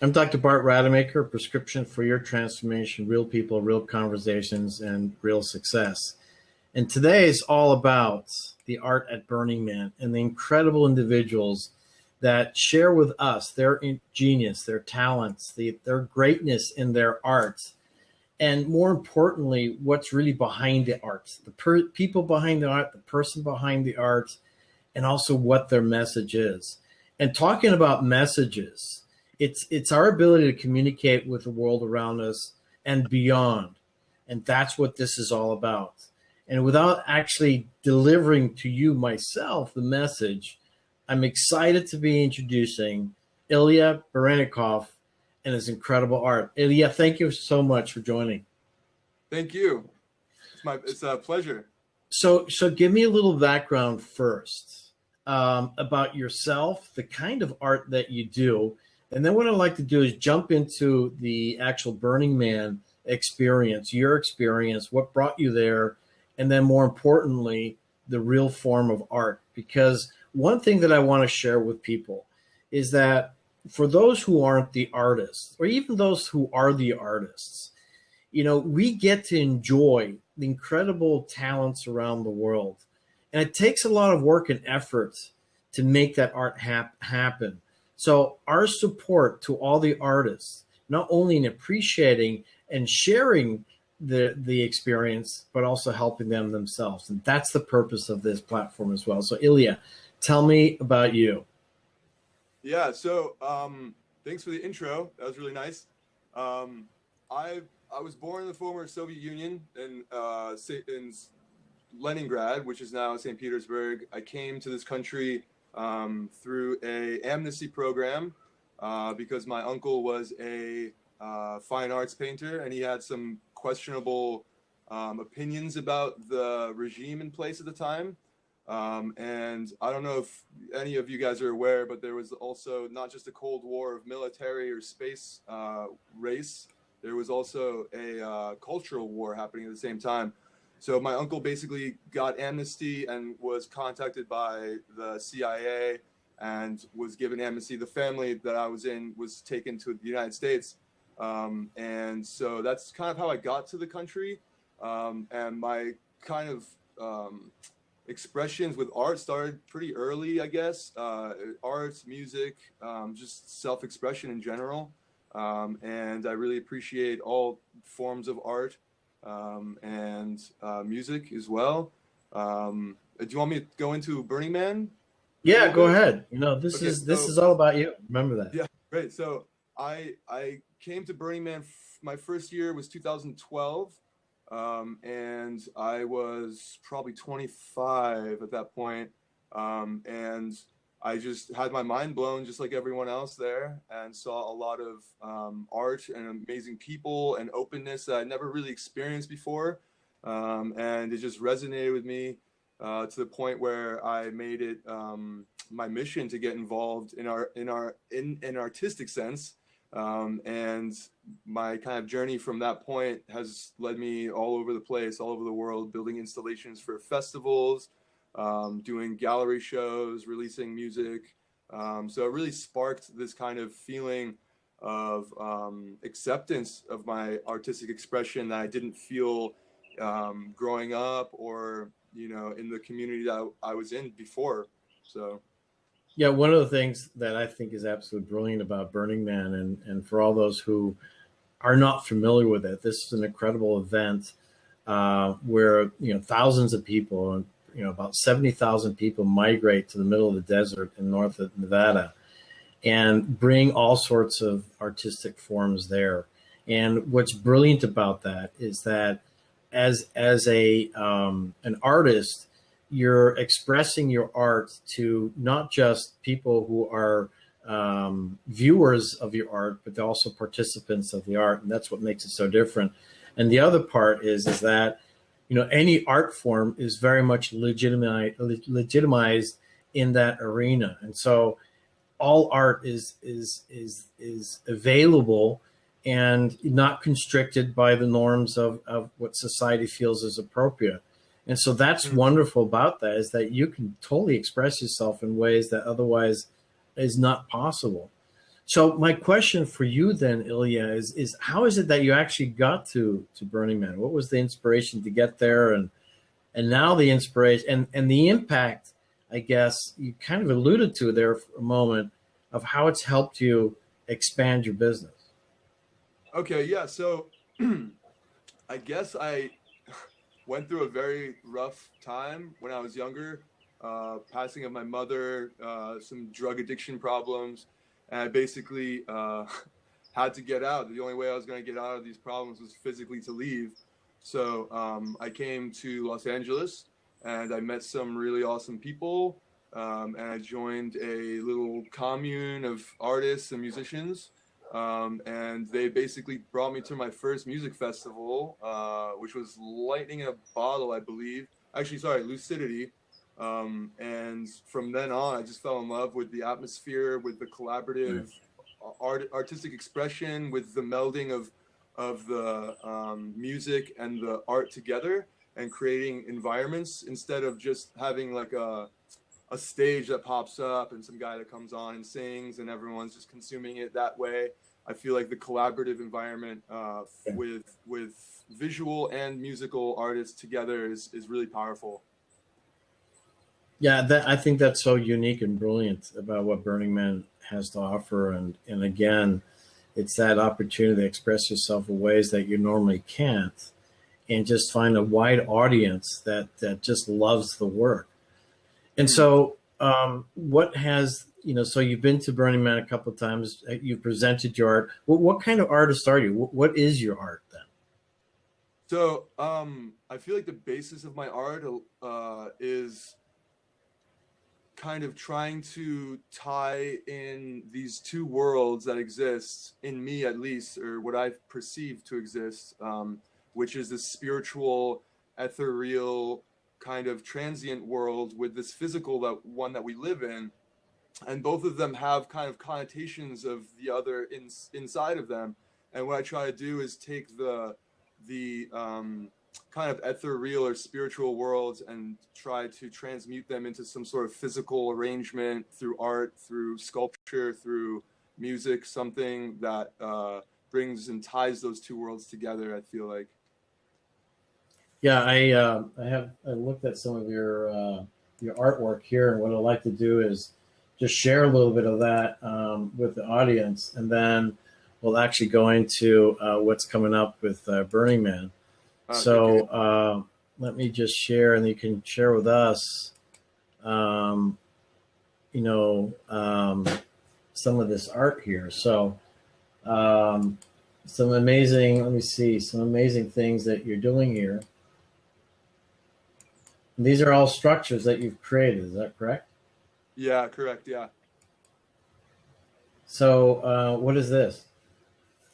I'm Dr. Bart Rademaker, prescription for your transformation, real people, real conversations, and real success. And today is all about the art at Burning Man and the incredible individuals that share with us their genius, their talents, their greatness in their art. And more importantly, what's really behind the art, the people behind the art, the person behind the art, and also what their message is. And talking about messages, it's our ability to communicate with the world around us and beyond. And that's what this is all about. And without actually delivering to you myself the message, I'm excited to be introducing Aroulia Barannikov and his incredible art. Ilya, thank you so much for joining. Thank you. It's a pleasure. So give me a little background first about yourself, the kind of art that you do. And then what I'd like to do is jump into the actual Burning Man experience, your experience, what brought you there, and then more importantly, the real form of art. Because one thing that I want to share with people is that for those who aren't the artists, or even those who are the artists, you know, we get to enjoy the incredible talents around the world. And it takes a lot of work and effort to make that art happen. So our support to all the artists, not only in appreciating and sharing the experience, but also helping them themselves. And that's the purpose of this platform as well. So Ilya, tell me about you. Yeah, so thanks for the intro. That was really nice. I was born in the former Soviet Union in Leningrad, which is now St. Petersburg. I came to this country through a amnesty program because my uncle was a fine arts painter, and he had some questionable opinions about the regime in place at the time. And I don't know if any of you guys are aware, but there was also not just a Cold War of military or space race. There was also a cultural war happening at the same time. So my uncle basically got amnesty and was contacted by the CIA and was given amnesty. The family that I was in was taken to the United States. And so that's kind of how I got to the country. And my kind of expressions with art started pretty early, I guess. Art, music, just self-expression in general. And I really appreciate all forms of art. And music as well. Do you want me to go into Burning Man? Yeah, go ahead. You know, this is all about you. Remember that. Yeah, great. So I came to Burning Man. My first year was 2012, and I was probably 25 at that point. And I just had my mind blown, just like everyone else there, and saw a lot of art and amazing people and openness that I never really experienced before. And it just resonated with me to the point where I made it my mission to get involved in an artistic sense. And my kind of journey from that point has led me all over the place, all over the world, building installations for festivals, doing gallery shows, releasing music. So it really sparked this kind of feeling of acceptance of my artistic expression that I didn't feel growing up or, you know, in the community that I was in before. So. Yeah, one of the things that I think is absolutely brilliant about Burning Man, and for all those who are not familiar with it, this is an incredible event where, you know, thousands of people, you know, about 70,000 people migrate to the middle of the desert in north of Nevada and bring all sorts of artistic forms there. And what's brilliant about that is that as an artist, you're expressing your art to not just people who are viewers of your art, but also participants of the art. And that's what makes it so different. And the other part is that, you know, any art form is very much legitimized in that arena. And so all art is available and not constricted by the norms of what society feels is appropriate. And so that's wonderful about that, is that you can totally express yourself in ways that otherwise is not possible. So my question for you then, Ilya, is how is it that you actually got to Burning Man? What was the inspiration to get there, and now the inspiration and the impact, I guess you kind of alluded to there for a moment, of how it's helped you expand your business. Okay, yeah. So I guess I went through a very rough time when I was younger. Passing of my mother, some drug addiction problems, and I basically had to get out. The only way I was going to get out of these problems was physically to leave. So I came to Los Angeles, and I met some really awesome people, and I joined a little commune of artists and musicians. And they basically brought me to my first music festival, which was Lightning in a Bottle, I believe. Actually, sorry, Lucidity. And from then on, I just fell in love with the atmosphere, with the collaborative artistic expression, with the melding of the music and the art together, and creating environments instead of just having like a stage that pops up and some guy that comes on and sings and everyone's just consuming it that way. I feel like the collaborative environment with visual and musical artists together is really powerful. Yeah, I think that's so unique and brilliant about what Burning Man has to offer, and again, it's that opportunity to express yourself in ways that you normally can't, and just find a wide audience that just loves the work. And so, what has so you've been to Burning Man a couple of times. You've presented your art. What kind of artist are you? What is your art then? So I feel like the basis of my art is kind of trying to tie in these two worlds that exist in me, at least, or what I've perceived to exist, which is this spiritual, ethereal, kind of transient world with this physical one that we live in, and both of them have kind of connotations of the other inside of them. And what I try to do is take the kind of ethereal or spiritual worlds and try to transmute them into some sort of physical arrangement through art, through sculpture, through music, something that brings and ties those two worlds together, I feel like. Yeah, I looked at some of your artwork here, and what I'd like to do is just share a little bit of that with the audience, and then we'll actually go into what's coming up with Burning Man. So let me just share, and you can share with us, some of this art here. So some amazing, let me see, some amazing things that you're doing here. And these are all structures that you've created. Is that correct? Yeah, correct. Yeah. So what is this?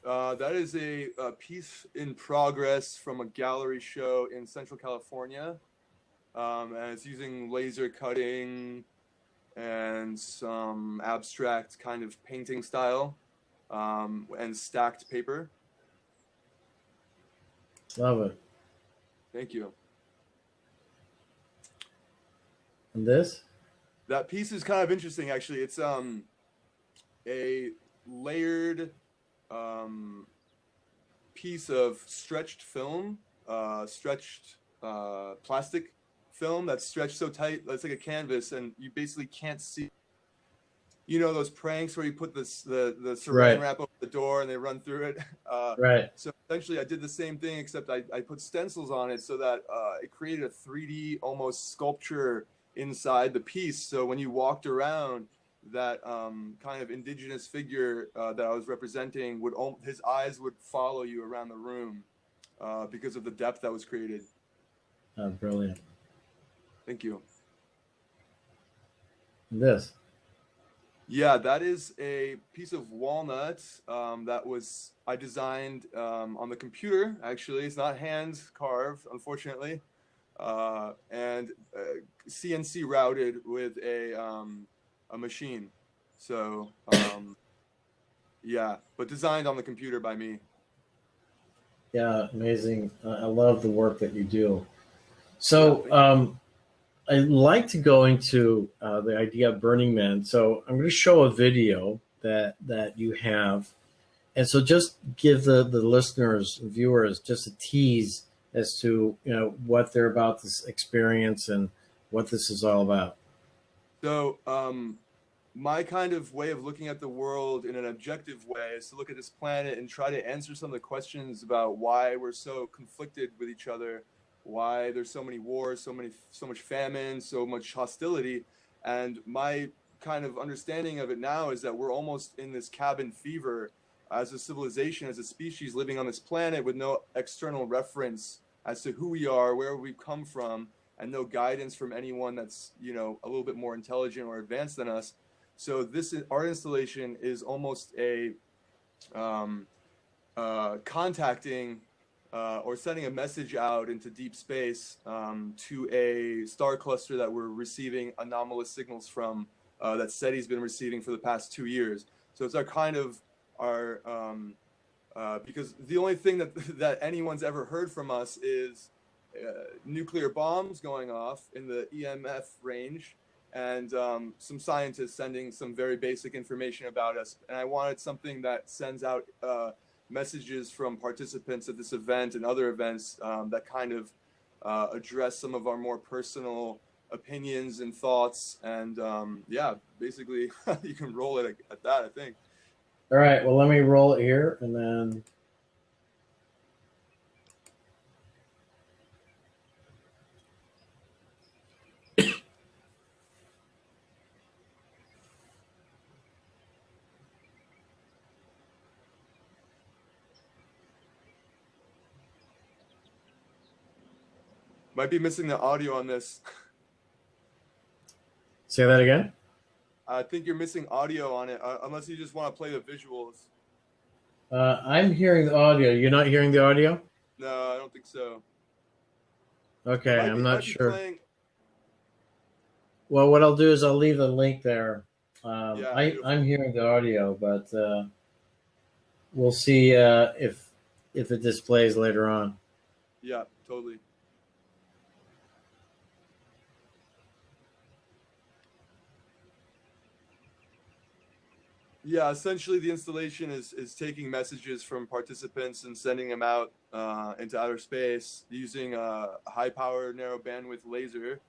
That is a piece in progress from a gallery show in Central California. And it's using laser cutting and some abstract kind of painting style, and stacked paper. Love it. Thank you. And this? That piece is kind of interesting, actually. It's a layered piece of stretched film, stretched plastic film that's stretched so tight that it's like a canvas, and you basically can't see. You know those pranks where you put the saran wrap over the door and they run through it? Right. So essentially I did the same thing, except I put stencils on it so that it created a 3D almost sculpture inside the piece. So when you walked around, that kind of indigenous figure that I was representing his eyes would follow you around the room because of the depth that was created. Brilliant. Thank you. And this? Yeah, that is a piece of walnut that I designed on the computer. Actually, it's not hand carved, unfortunately, and CNC routed with a machine. So yeah, but designed on the computer by me. Yeah, amazing. I love the work that you do. So I'd like to go into the idea of Burning Man. So I'm going to show a video, that you have. And so just give the listeners, viewers, just a tease as to, what they're about to experience and what this is all about. So my kind of way of looking at the world in an objective way is to look at this planet and try to answer some of the questions about why we're so conflicted with each other, why there's so many wars, so much famine, so much hostility. And my kind of understanding of it now is that we're almost in this cabin fever as a civilization, as a species living on this planet with no external reference as to who we are, where we've come from, and no guidance from anyone that's, a little bit more intelligent or advanced than us. So this art installation is almost a contacting or sending a message out into deep space to a star cluster that we're receiving anomalous signals from, that SETI's been receiving for the past 2 years. So it's because the only thing that anyone's ever heard from us is nuclear bombs going off in the EMF range, and some scientists sending some very basic information about us. And I wanted something that sends out messages from participants at this event and other events that kind of address some of our more personal opinions and thoughts. And basically you can roll it at that, I think. All right, well, let me roll it here, and then might be missing the audio on this. say that again. I think you're missing audio on it, unless you just want to play the visuals. I'm hearing the audio. You're not hearing the audio? No, I don't think so. Okay, I'm not sure. Playing... Well, what I'll do is I'll leave the link there. Yeah, I'm hearing the audio, but we'll see if it displays later on. Yeah, totally. Yeah, essentially the installation is taking messages from participants and sending them out into outer space using a high-power narrow bandwidth laser.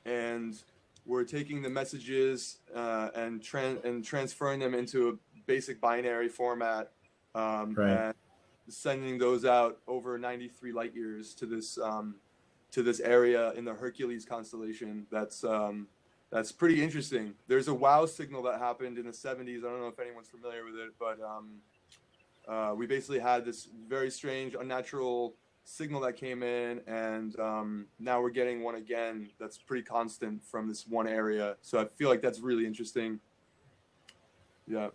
And we're taking the messages and transferring them into a basic binary format, and sending those out over 93 light years to this area in the Hercules constellation. That's pretty interesting. There's a WOW signal that happened in the 70s. I don't know if anyone's familiar with it, but we basically had this very strange, unnatural signal that came in, and now we're getting one again that's pretty constant from this one area. So I feel like that's really interesting. Yeah.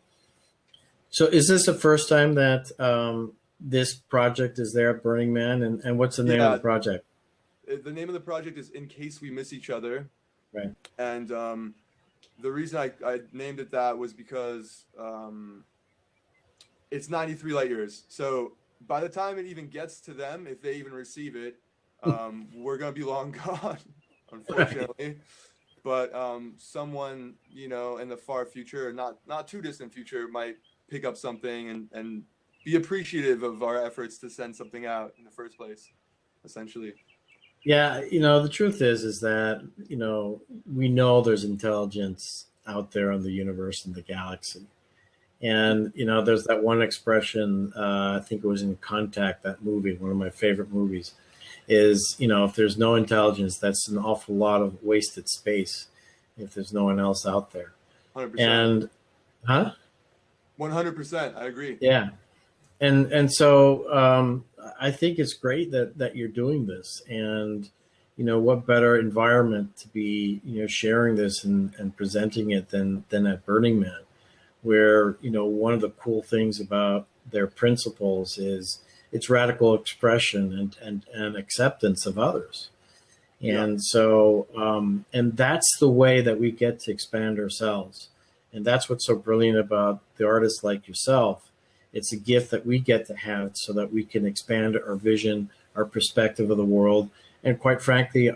So is this the first time that this project is there at Burning Man? And what's the name of the project? The name of the project is In Case We Miss Each Other. Right. And the reason I named it that was because it's 93 light years. So by the time it even gets to them, if they even receive it, we're going to be long gone, unfortunately. Right. But someone, in the far future, not too distant future, might pick up something and be appreciative of our efforts to send something out in the first place, essentially. Yeah, the truth is that, we know there's intelligence out there in the universe and the galaxy. And, there's that one expression, I think it was in Contact, that movie, one of my favorite movies, is, if there's no intelligence, that's an awful lot of wasted space if there's no one else out there. 100%. And, 100%, I agree. Yeah. And so I think it's great that you're doing this, and what better environment to be sharing this and presenting it than at Burning Man, where one of the cool things about their principles is its radical expression and acceptance of others. And yeah. So and that's the way that we get to expand ourselves, and that's what's so brilliant about the artists like yourself. It's a gift that we get to have so that we can expand our vision, our perspective of the world, and quite frankly,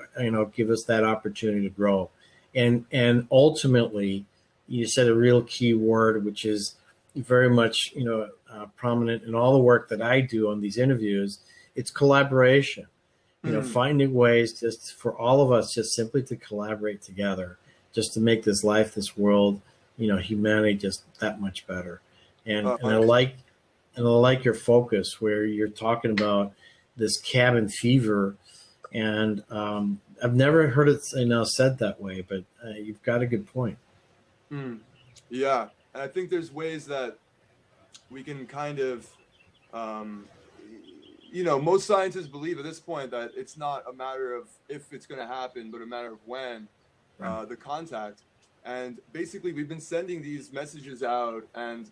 give us that opportunity to grow. And ultimately, you said a real key word, which is very much, prominent in all the work that I do on these interviews. It's collaboration. Finding ways just for all of us just simply to collaborate together, just to make this life, this world, humanity just that much better. And I like your focus where you're talking about this cabin fever, and I've never heard it said that way, but you've got a good point. Yeah, and I think there's ways that we can kind of, most scientists believe at this point that it's not a matter of if it's going to happen, but a matter of when, the contact. And basically, we've been sending these messages out, and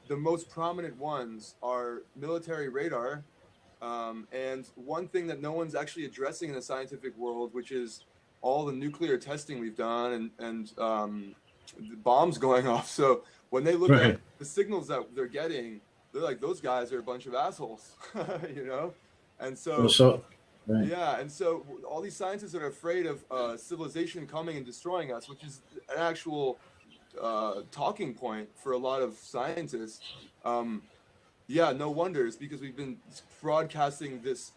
the most prominent ones are military radar. And one thing that no one's actually addressing in the scientific world, which is all the nuclear testing we've done and the bombs going off. So when they look at the signals that they're getting, they're like, those guys are a bunch of assholes, And so, yeah, and so all these scientists that are afraid of civilization coming and destroying us, which is an actual talking point for a lot of scientists. Yeah, no wonders, because we've been broadcasting this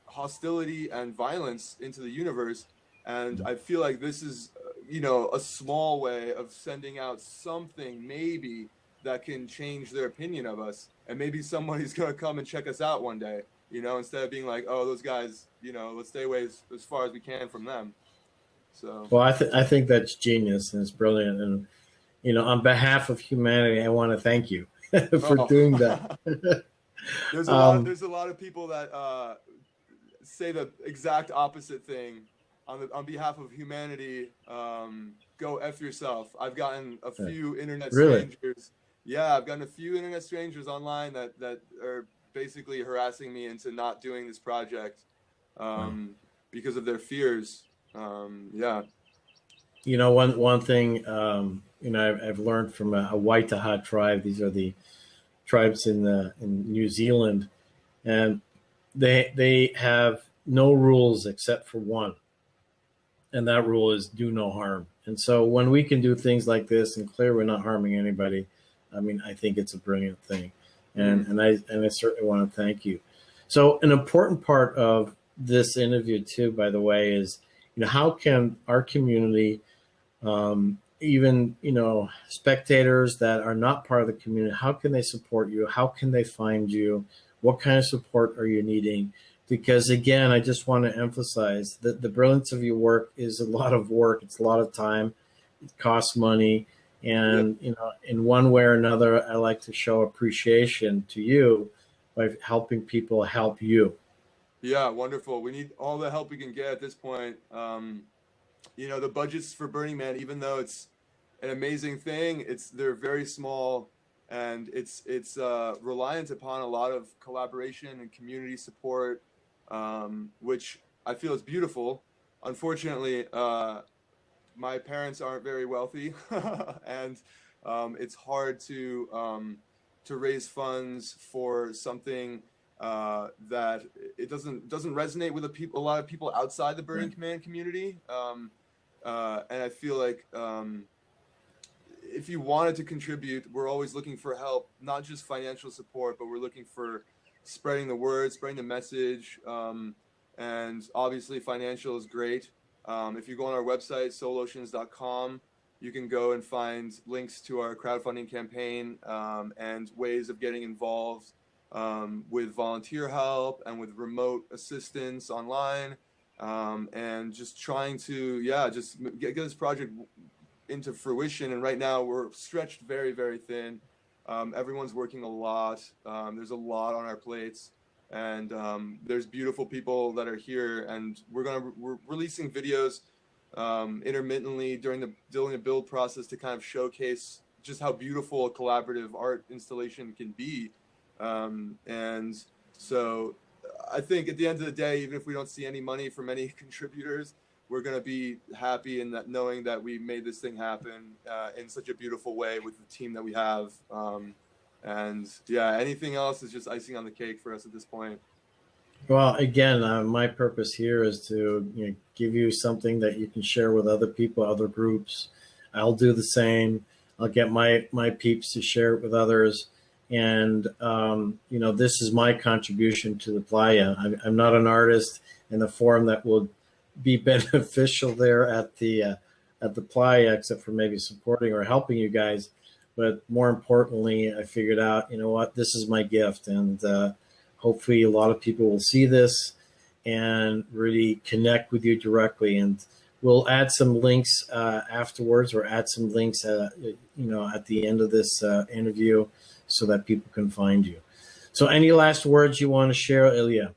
hostility and violence into the universe. And I feel like this is, a small way of sending out something maybe that can change their opinion of us. And maybe somebody's going to come and check us out one day, instead of being like, oh, those guys, let's stay away as far as we can from them. So, well, I think that's genius, and it's brilliant. And, on behalf of humanity, I want to thank you for doing that. There's a lot of people that say the exact opposite thing on behalf of humanity. Go F yourself. I've gotten a few internet strangers. Yeah, I've gotten a few internet strangers online that are basically harassing me into not doing this project because of their fears. Yeah. One thing, I've learned from a Waitaha tribe. These are the tribes in New Zealand, and they have no rules except for one, and that rule is do no harm. And so when we can do things like this and clear we're not harming anybody, I think it's a brilliant thing, and I certainly want to thank you. So an important part of this interview too, by the way, is how can our community, even spectators that are not part of the community, how can they support you? How can they find you? What kind of support are you needing? Because again, I just want to emphasize that the brilliance of your work is a lot of work. It's a lot of time. It costs money. And, in one way or another, I like to show appreciation to you by helping people help you. Yeah, wonderful. We need all the help we can get at this point. The budgets for Burning Man, even though it's an amazing thing, they're very small, and it's reliant upon a lot of collaboration and community support, which I feel is beautiful. Unfortunately, my parents aren't very wealthy, and it's hard to raise funds for something that it doesn't resonate with a lot of people outside the Burning Man community. And I feel like if you wanted to contribute, we're always looking for help, not just financial support, but we're looking for spreading the word, spreading the message. And obviously financial is great. If you go on our website, souloceans.com, you can go and find links to our crowdfunding campaign and ways of getting involved with volunteer help and with remote assistance online. And just trying to, just get this project into fruition. And right now we're stretched very, very thin. Everyone's working a lot. There's a lot on our plates, and there's beautiful people that are here, and we're releasing videos intermittently during the build process to kind of showcase just how beautiful a collaborative art installation can be. And so I think at the end of the day, even if we don't see any money from any contributors, we're going to be happy in that, knowing that we made this thing happen in such a beautiful way with the team that we have. And anything else is just icing on the cake for us at this point. Well, again, my purpose here is to give you something that you can share with other people, other groups. I'll do the same. I'll get my peeps to share it with others. And this is my contribution to the playa. I'm not an artist in the form that will be beneficial there at the playa, except for maybe supporting or helping you guys. But more importantly, I figured out, you know what, this is my gift, and hopefully a lot of people will see this and really connect with you directly. And we'll add some links afterwards, or add some links, at the end of this interview, so that people can find you. So, any last words you want to share, Ilya?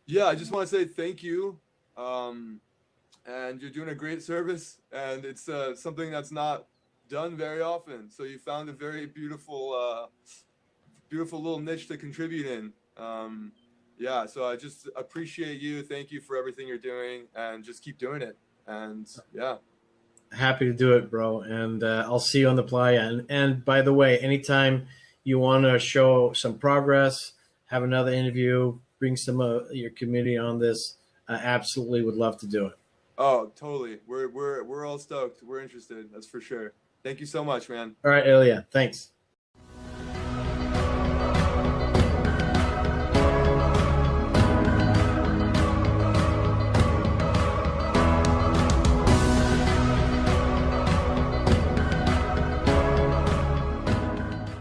Yeah, I just want to say thank you. And you're doing a great service, and it's something that's not done very often. So you found a very beautiful, beautiful little niche to contribute in. Yeah, so I just appreciate you. Thank you for everything you're doing, and just keep doing it. And yeah. Happy to do it, bro. And I'll see you on the playa. And by the way, anytime you want to show some progress, have another interview, bring some of your community on this, I absolutely would love to do it. Oh, totally. We're all stoked. We're interested. That's for sure. Thank you so much, man. All right, Ilya. Thanks.